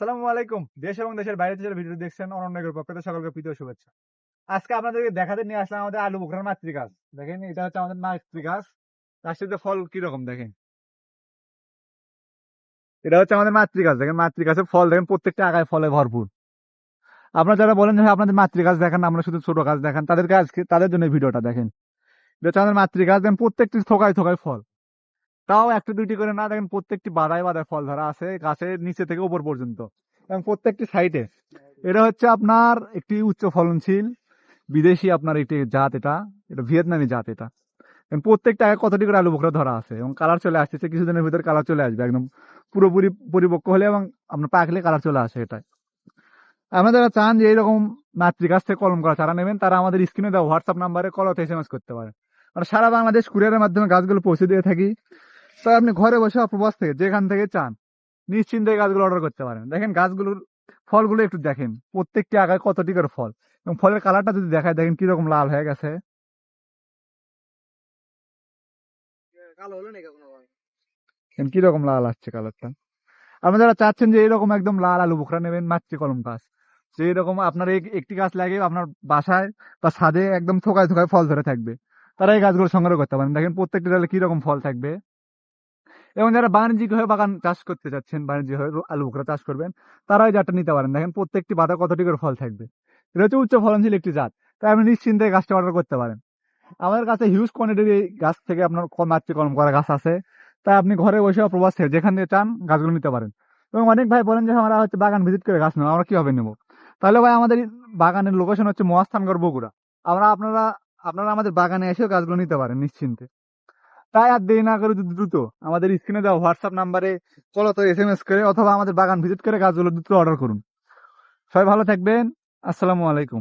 আসসালামু আলাইকুম। দেশ এবং দেশের বাইরে থেকে যারা ভিডিও দেখছেন অনন্য গ্রুপ আপনাদের সকলকে প্রীতি ও শুভেচ্ছা। আজকে আপনাদেরকে দেখাতে নিয়ে আসলাম আমাদের আলু বোখরার মাতৃগাছ। দেখেন এটা হচ্ছে আমাদের মাতৃগাছ। তার সাথে ফল কিরকম দেখেন। এটা হচ্ছে আমাদের মাতৃগাছ। দেখেন মাতৃগাছের ফল দেখেন প্রত্যেকটা আগায় ফলে ভরপুর। আপনারা যারা বলেন যে আপনাদের মাতৃগাছ দেখান না, আমরা শুধু ছোট গাছ দেখান, তাদেরকে আজকে তাদের জন্য এই ভিডিওটা দেখেন। এটা হচ্ছে আমাদের মাতৃগাছ, দেখেন প্রত্যেকটি থোকায় থোকায় ফল। তাও একটা দুইটি করে না, দেখেন প্রত্যেকটি বাদায় বাদায় ফল ধরা আছে গাছের নিচে থেকে উপর পর্যন্ত এবং প্রত্যেকটি সাইডে। এটা হচ্ছে আপনার একটি উচ্চ ফলনশীল বিদেশি আপনার একটি জাত। এটা এটা ভিয়েতনামি জাত। এটা এবং প্রত্যেকটা আগে কতটি করে আলু বোখরা ধরা আছে এবং কালার চলে আসতেছে, কিছুদিনের ভিতরে কালার চলে আসবে একদম পুরোপুরি পরিপক্ক হলে এবং আপনার পাকলে কালার চলে আসে। এটা আপনারা যারা চান যে এইরকম মাতৃগাছ থেকে কলম করা চারা নেবেন, তারা আমাদের স্ক্রিনে দেওয়া হোয়াটসঅ্যাপ নাম্বারে কলতে এসএমএস করতে পারেন। আমরা সারা বাংলাদেশ কুরিয়ারের মাধ্যমে গাছগুলো পৌঁছে দিয়ে থাকি। তাই আপনি ঘরে বসে প্রবাস থেকে যেখান থেকে চান নিশ্চিন্তে গাছগুলো অর্ডার করতে পারেন। দেখেন গাছগুলোর ফলগুলো একটু দেখেন, প্রত্যেকটি আগায় কতটি করে ফল এবং ফলের কালারটা যদি দেখায় দেখেন কিরকম লাল হয়ে গেছে। কিরকম লাল আসছে কালারটা। আপনারা যারা চাচ্ছেন যে এরকম একদম লাল আলু বোখরা নেবেন মাতৃ কলম গাছ, যে এরকম আপনার একটি গাছ লাগিয়ে আপনার বাসায় বা ছাদে একদম থোকায় থোকায় ফল ধরে থাকবে, তারা এই গাছগুলো সংগ্রহ করতে পারেন। দেখেন প্রত্যেকটি ডালে কিরকম ফল থাকবে। এবং যারা বাণিজ্যিক হয়ে বাগান চাষ করতে চাচ্ছেন, বাণিজ্যিক হয়ে আলু বোখরা চাষ করবেন, তারা এই জাতটা নিতে পারেন। দেখেন প্রত্যেকটি পাতা কতটি করে ফল থাকবে। এটা হচ্ছে উচ্চ ফলনশীল একটি জাত, তাই আপনি নিশ্চিন্তে গাছটা অর্ডার করতে পারেন। আমাদের কাছে হিউজ কোয়ান্টিটির এই গাছ থেকে আপনার মাতৃ কলম করা গাছ আছে, তাই আপনি ঘরে বসে প্রবাস থেকে যেখান থেকে চান গাছগুলো নিতে পারেন। এবং অনেক ভাই বলেন যে আমরা হচ্ছে বাগান ভিজিট করে গাছ নেবো, আমরা কিভাবে নেবো? তাহলে ভাই আমাদের বাগানের লোকেশন হচ্ছে মহাস্থানগড়, বগুড়া। আপনারা আপনারা আমাদের বাগানে এসেও গাছগুলো নিতে পারেন নিশ্চিন্তে। তাই আর দেরি না করে দ্রুত আমাদের স্ক্রিনে দেওয়া হোয়াটসঅ্যাপ নাম্বারে কল তো এসএমএস করে অথবা আমাদের বাগান ভিজিট করে গাছগুলো দ্রুত অর্ডার করুন। সবাই ভালো থাকবেন। আসসালামু আলাইকুম।